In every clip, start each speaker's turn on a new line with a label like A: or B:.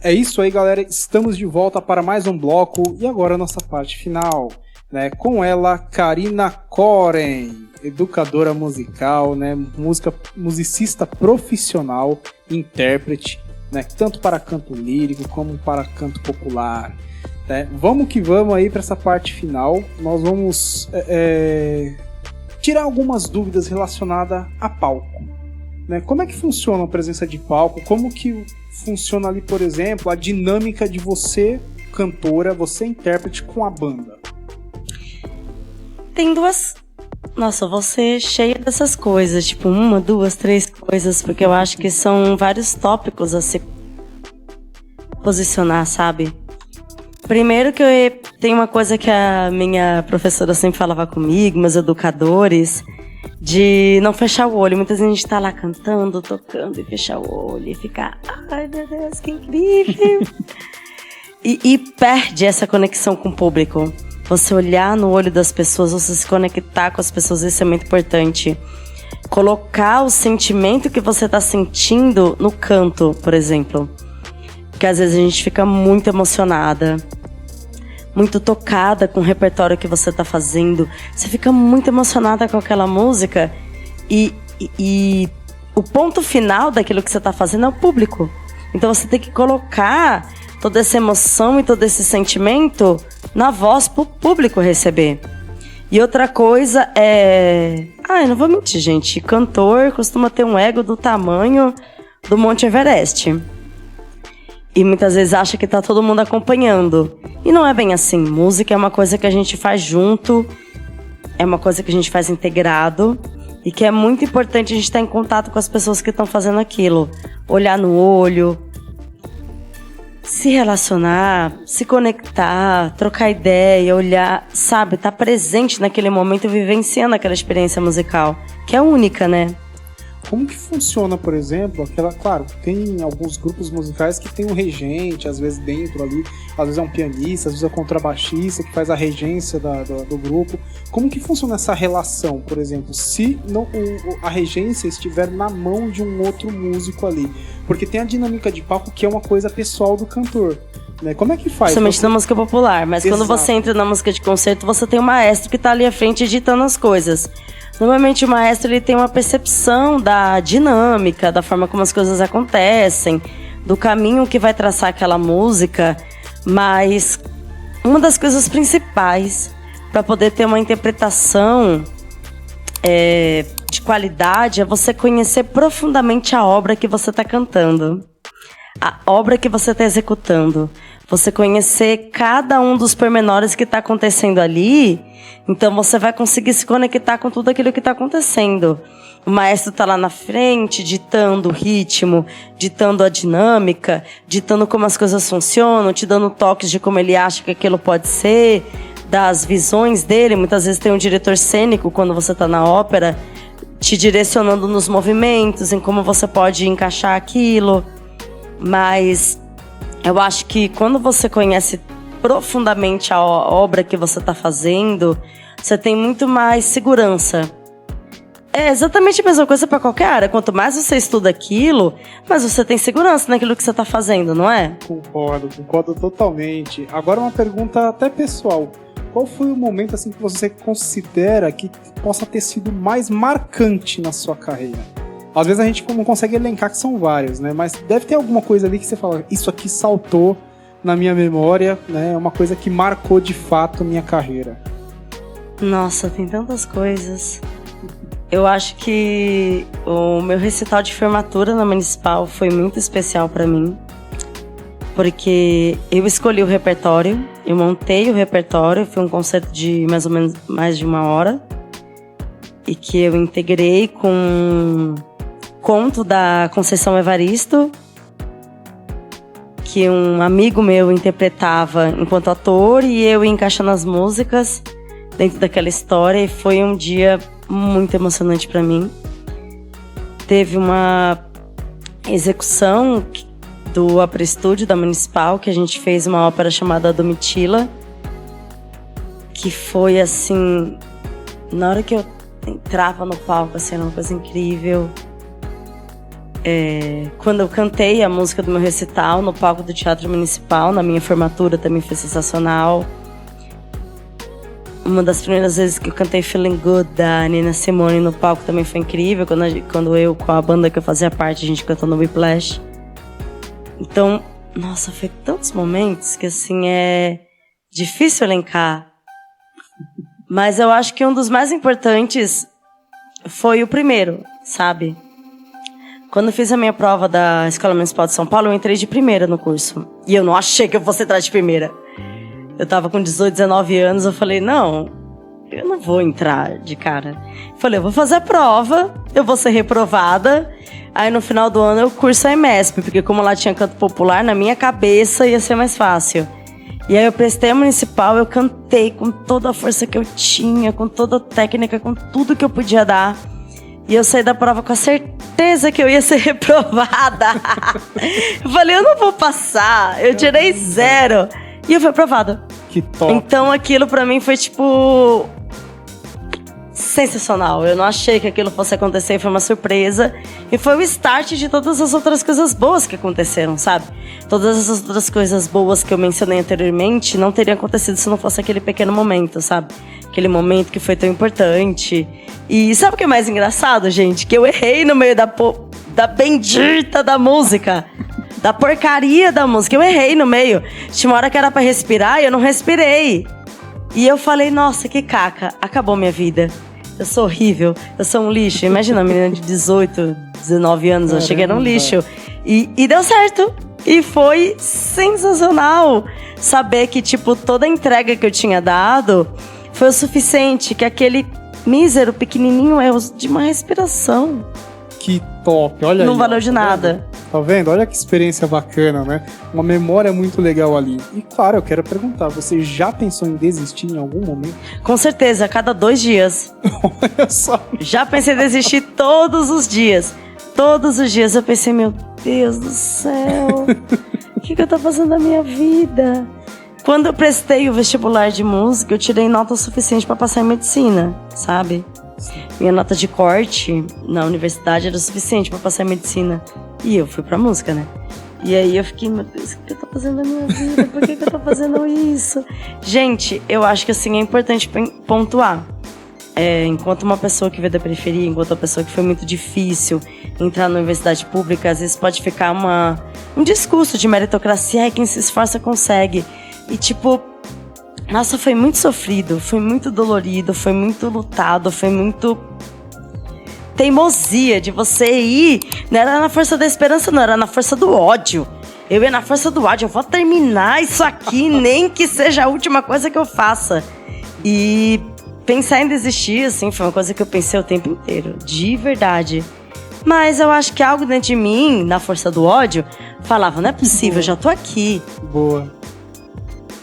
A: É isso aí, galera, estamos de volta para mais um bloco e agora a nossa parte final, né? Com ela, Karina Koren, educadora musical, né? Musicista profissional, intérprete, né? Tanto para canto lírico como para canto popular, né? Vamos que vamos aí para essa parte final. Nós vamos tirar algumas dúvidas relacionadas a palco, né? Como é que funciona a presença de palco? Como que funciona ali, por exemplo, a dinâmica de você, cantora, você intérprete com a banda?
B: Tem duas... Nossa, você cheia dessas coisas, tipo 1, 2, 3 coisas, porque eu acho que são vários tópicos a se posicionar, sabe? Primeiro que tem uma coisa que a minha professora sempre falava comigo, meus educadores, de não fechar o olho. Muitas vezes a gente tá lá cantando, tocando e fechar o olho e ficar, ai meu Deus, que incrível. e perde essa conexão com o público. Você olhar no olho das pessoas, você se conectar com as pessoas, isso é muito importante. Colocar o sentimento que você tá sentindo no canto, por exemplo. Porque às vezes a gente fica muito emocionada, muito tocada com o repertório que você tá fazendo. Você fica muito emocionada com aquela música e o ponto final daquilo que você tá fazendo é o público. Então você tem que colocar toda essa emoção e todo esse sentimento na voz pro público receber. E outra coisa é... eu não vou mentir, gente. Cantor costuma ter um ego do tamanho do Monte Everest. E muitas vezes acha que tá todo mundo acompanhando. E não é bem assim. Música é uma coisa que a gente faz junto, é uma coisa que a gente faz integrado, e que é muito importante a gente estar em contato com as pessoas que estão fazendo aquilo. Olhar no olho, se relacionar, se conectar, trocar ideia, olhar, sabe? Tá presente naquele momento, vivenciando aquela experiência musical, que é única, né?
A: Como que funciona, por exemplo, claro, tem alguns grupos musicais que tem um regente, às vezes dentro ali, às vezes é um pianista, às vezes é um contrabaixista que faz a regência do grupo. Como que funciona essa relação, por exemplo, se não, a regência estiver na mão de um outro músico ali? Porque tem a dinâmica de palco que é uma coisa pessoal do cantor, né? Como é que faz?
B: Principalmente na música popular, mas Exato. Quando você entra na música de concerto, você tem um maestro que tá ali à frente editando as coisas. Normalmente o maestro ele tem uma percepção da dinâmica, da forma como as coisas acontecem, do caminho que vai traçar aquela música, mas uma das coisas principais para poder ter uma interpretação de qualidade é você conhecer profundamente a obra que você está cantando, a obra que você está executando. Você conhecer cada um dos pormenores que está acontecendo ali, então você vai conseguir se conectar com tudo aquilo que está acontecendo. O maestro está lá na frente, ditando o ritmo, ditando a dinâmica, ditando como as coisas funcionam, te dando toques de como ele acha que aquilo pode ser, das visões dele. Muitas vezes tem um diretor cênico, quando você está na ópera, te direcionando nos movimentos, em como você pode encaixar aquilo. Mas eu acho que quando você conhece profundamente a obra que você está fazendo, você tem muito mais segurança. É exatamente a mesma coisa para qualquer área. Quanto mais você estuda aquilo, mais você tem segurança naquilo que você está fazendo, não é?
A: Concordo totalmente. Agora uma pergunta até pessoal. Qual foi o momento assim que você considera que possa ter sido mais marcante na sua carreira? Às vezes a gente não consegue elencar, que são vários, né? Mas deve ter alguma coisa ali que você fala, isso aqui saltou na minha memória, né? É uma coisa que marcou de fato minha carreira.
B: Nossa, tem tantas coisas. Eu acho que o meu recital de formatura na Municipal foi muito especial pra mim, porque eu escolhi o repertório, eu montei o repertório, foi um concerto de mais ou menos mais de 1 hora, e que eu integrei com conto da Conceição Evaristo, que um amigo meu interpretava enquanto ator, e eu ia encaixando as músicas dentro daquela história, e foi um dia muito emocionante para mim. Teve uma execução do Opera Studio, da Municipal, que a gente fez uma ópera chamada Domitila, que foi assim, na hora que eu entrava no palco, assim, era uma coisa incrível. Quando eu cantei a música do meu recital no palco do Teatro Municipal, na minha formatura, também foi sensacional. Uma das primeiras vezes que eu cantei Feeling Good, da Nina Simone, no palco também foi incrível. Quando eu, com a banda que eu fazia parte, a gente cantou no Whiplash. Então, nossa, foi tantos momentos que, assim, é difícil elencar. Mas eu acho que um dos mais importantes foi o primeiro, sabe? Quando eu fiz a minha prova da Escola Municipal de São Paulo, eu entrei de primeira no curso. E eu não achei que eu fosse entrar de primeira. Eu tava com 18, 19 anos, eu falei, não, eu não vou entrar de cara. Falei, eu vou fazer a prova, eu vou ser reprovada, aí no final do ano eu curso a EMESP, porque como lá tinha canto popular, na minha cabeça ia ser mais fácil. E aí eu prestei a Municipal, eu cantei com toda a força que eu tinha, com toda a técnica, com tudo que eu podia dar. E eu saí da prova com a certeza que eu ia ser reprovada. Eu falei, eu não vou passar, eu tirei 0. E eu fui aprovada.
A: Que top.
B: Então aquilo pra mim foi, tipo, sensacional. Eu não achei que aquilo fosse acontecer, foi uma surpresa. E foi o start de todas as outras coisas boas que aconteceram, sabe? Todas as outras coisas boas que eu mencionei anteriormente não teriam acontecido se não fosse aquele pequeno momento, sabe? Aquele momento que foi tão importante. E sabe o que é mais engraçado, gente? Que eu errei no meio da bendita da música. Da porcaria da música. Eu errei no meio. Tinha uma hora que era pra respirar e eu não respirei. E eu falei, nossa, que caca. Acabou minha vida. Eu sou horrível. Eu sou um lixo. Imagina uma menina de 18, 19 anos. Eu cheguei num lixo. E deu certo. E foi sensacional saber que, tipo, toda a entrega que eu tinha dado foi o suficiente. Que aquele mísero, pequenininho erro de uma respiração.
A: Que top. Olha aí.
B: Não valeu de nada.
A: Tá vendo? Olha que experiência bacana, né? Uma memória muito legal ali. E claro, eu quero perguntar, você já pensou em desistir em algum momento?
B: Com certeza, a cada 2 dias.
A: Olha só.
B: Já pensei em desistir todos os dias. Todos os dias eu pensei, meu Deus do céu, o que eu tô fazendo na minha vida? Quando eu prestei o vestibular de música, eu tirei nota suficiente pra passar em medicina, sabe? Minha nota de corte na universidade era o suficiente pra passar em medicina. E eu fui pra música, né? E aí eu fiquei, meu Deus, o que eu tô fazendo na minha vida? Por que eu tô fazendo isso? Gente, eu acho que assim é importante pontuar. Enquanto uma pessoa que veio da periferia, enquanto uma pessoa que foi muito difícil entrar na universidade pública, às vezes pode ficar um discurso de meritocracia, quem se esforça consegue. E tipo, nossa, foi muito sofrido, foi muito dolorido, foi muito lutado, foi muito teimosia de você ir. Não era na força da esperança, não, era na força do ódio. Eu ia na força do ódio, eu vou terminar isso aqui, nem que seja a última coisa que eu faça. E pensar em desistir, assim, foi uma coisa que eu pensei o tempo inteiro, de verdade. Mas eu acho que algo dentro de mim, na força do ódio, falava, não é possível, eu já tô aqui.
A: Boa.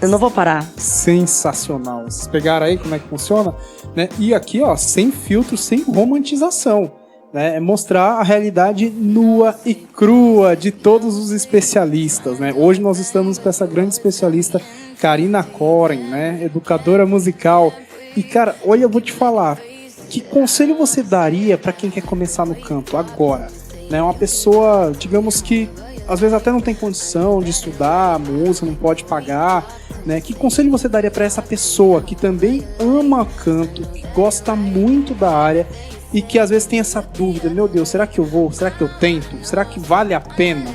B: Eu não vou parar.
A: Sensacional. Vocês pegaram aí como é que funciona? Né? E aqui, ó, sem filtro, sem romantização. Né? É mostrar a realidade nua e crua de todos os especialistas. Né? Hoje nós estamos com essa grande especialista, Karina Koren, né? Educadora musical. E, cara, olha, eu vou te falar. Que conselho você daria para quem quer começar no canto agora? Né? Uma pessoa, digamos que às vezes até não tem condição de estudar música, não pode pagar, né? Que conselho você daria para essa pessoa que também ama canto, que gosta muito da área e que às vezes tem essa dúvida, meu Deus, será que eu vou? Será que eu tento? Será que vale a pena?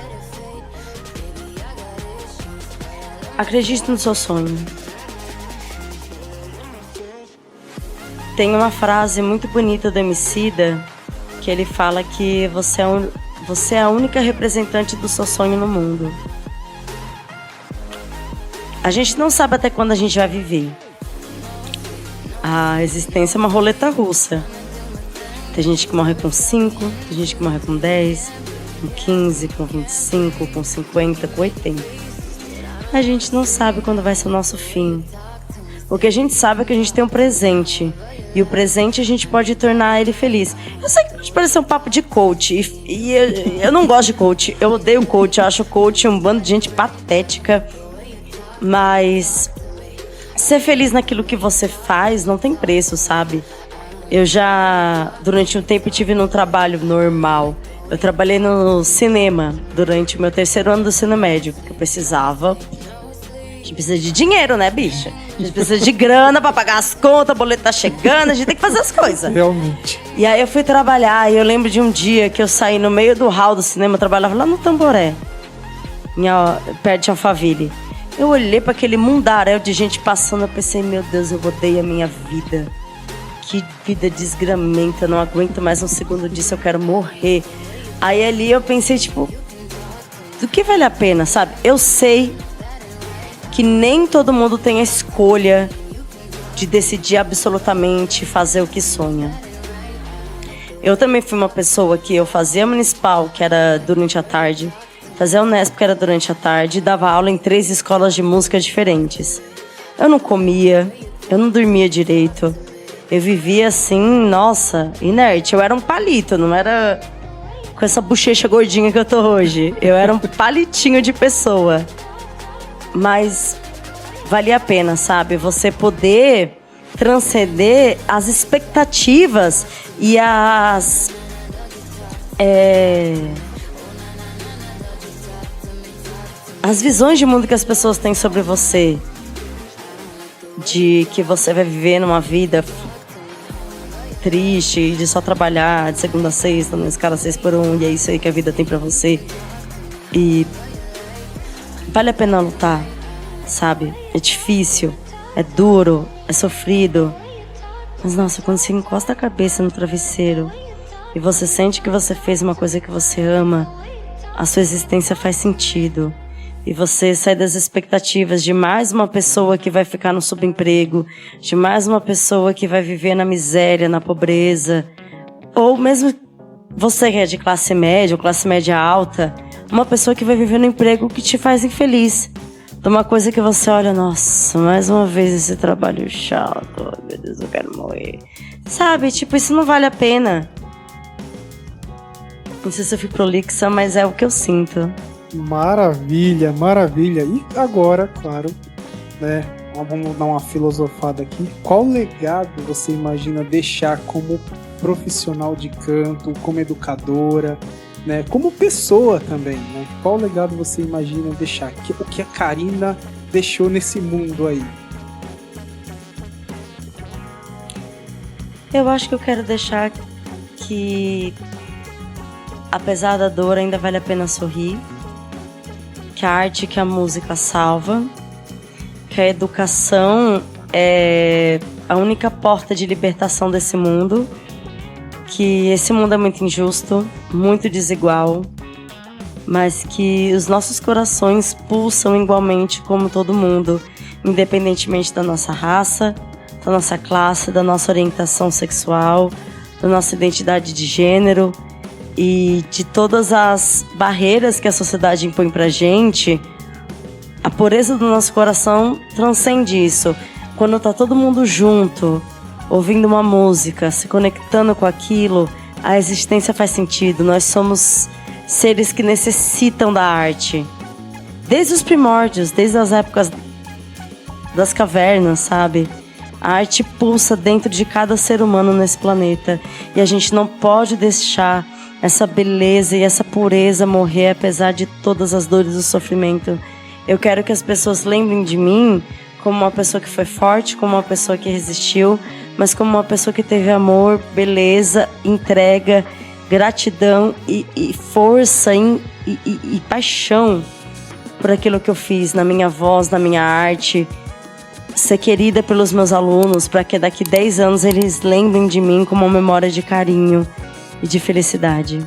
B: Acredite no seu sonho. Tem uma frase muito bonita do Emicida que ele fala que você é a única representante do seu sonho no mundo. A gente não sabe até quando a gente vai viver. A existência é uma roleta russa. Tem gente que morre com 5, tem gente que morre com 10, com 15, com 25, com 50, com 80. A gente não sabe quando vai ser o nosso fim. O que a gente sabe é que a gente tem um presente. E o presente a gente pode tornar ele feliz. Eu sei que pode parecer um papo de coach. E eu não gosto de coach. Eu odeio coach. Eu acho coach um bando de gente patética. Mas ser feliz naquilo que você faz não tem preço, sabe? Eu já, durante um tempo, estive num trabalho normal. Eu trabalhei no cinema durante o meu 3º ano do ensino médio, porque eu precisava. A gente precisa de dinheiro, né, bicha? A gente precisa de grana pra pagar as contas, o boleto tá chegando, a gente tem que fazer as coisas.
A: Realmente.
B: E aí eu fui trabalhar, e eu lembro de um dia que eu saí no meio do hall do cinema, eu trabalhava lá no Tamboré, perto de Alphaville. Eu olhei pra aquele mundaréu de gente passando, eu pensei, meu Deus, eu odeio a minha vida. Que vida desgramenta, eu não aguento mais um segundo disso, eu quero morrer. Aí ali eu pensei, tipo, do que vale a pena, sabe? Eu sei que nem todo mundo tem a escolha de decidir absolutamente fazer o que sonha. Eu também fui uma pessoa que eu fazia municipal, que era durante a tarde, fazia Unesp, que era durante a tarde, e dava aula em 3 escolas de música diferentes. Eu não comia, eu não dormia direito. Eu vivia assim, nossa, inerte. Eu era um palito, não era com essa bochecha gordinha que eu tô hoje. Eu era um palitinho de pessoa. Mas valia a pena, sabe? Você poder transcender as expectativas e as visões de mundo que as pessoas têm sobre você. De que você vai viver numa vida triste, de só trabalhar de segunda a sexta, numa escala 6x1, e é isso aí que a vida tem pra você. E vale a pena lutar, sabe? É difícil, é duro, é sofrido. Mas, nossa, quando você encosta a cabeça no travesseiro e você sente que você fez uma coisa que você ama, a sua existência faz sentido. E você sai das expectativas de mais uma pessoa que vai ficar no subemprego, de mais uma pessoa que vai viver na miséria, na pobreza. Ou mesmo você que é de classe média ou classe média alta, uma pessoa que vai viver no emprego que te faz infeliz. De uma coisa que você olha, nossa, mais uma vez esse trabalho chato, oh, meu Deus, eu quero morrer. Sabe, tipo, isso não vale a pena. Não sei se eu fui prolixa, mas é o que eu sinto.
A: Maravilha, maravilha. E agora, claro, né, vamos dar uma filosofada aqui. Qual legado você imagina deixar como profissional de canto, como educadora, né, como pessoa também, né? Qual legado você imagina deixar? O que a Karina deixou nesse mundo aí?
B: Eu acho que eu quero deixar que, apesar da dor, ainda vale a pena sorrir. Que a arte, que a música salva, que a educação é a única porta de libertação desse mundo, que esse mundo é muito injusto, muito desigual, mas que os nossos corações pulsam igualmente como todo mundo, independentemente da nossa raça, da nossa classe, da nossa orientação sexual, da nossa identidade de gênero, e de todas as barreiras que a sociedade impõe pra gente. A pureza do nosso coração transcende isso. Quando tá todo mundo junto, ouvindo uma música, se conectando com aquilo, a existência faz sentido. Nós somos seres que necessitam da arte. Desde os primórdios, desde as épocas das cavernas, sabe? A arte pulsa dentro de cada ser humano nesse planeta. E a gente não pode deixar essa beleza e essa pureza morrer, apesar de todas as dores e o sofrimento. Eu quero que as pessoas lembrem de mim como uma pessoa que foi forte, como uma pessoa que resistiu, mas como uma pessoa que teve amor, beleza, entrega, gratidão e força e paixão por aquilo que eu fiz, na minha voz, na minha arte. Ser querida pelos meus alunos, para que daqui 10 anos eles lembrem de mim com uma memória de carinho e de felicidade.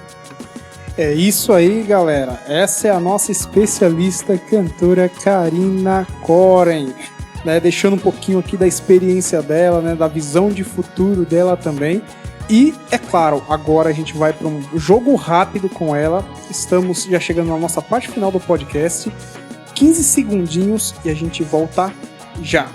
A: É isso aí, galera. Essa é a nossa especialista cantora Karina Koren, né? Deixando um pouquinho aqui da experiência dela, né? Da visão de futuro dela também. E, é claro, agora a gente vai para um jogo rápido com ela. Estamos já chegando na nossa parte final do podcast. 15 segundinhos e a gente volta já.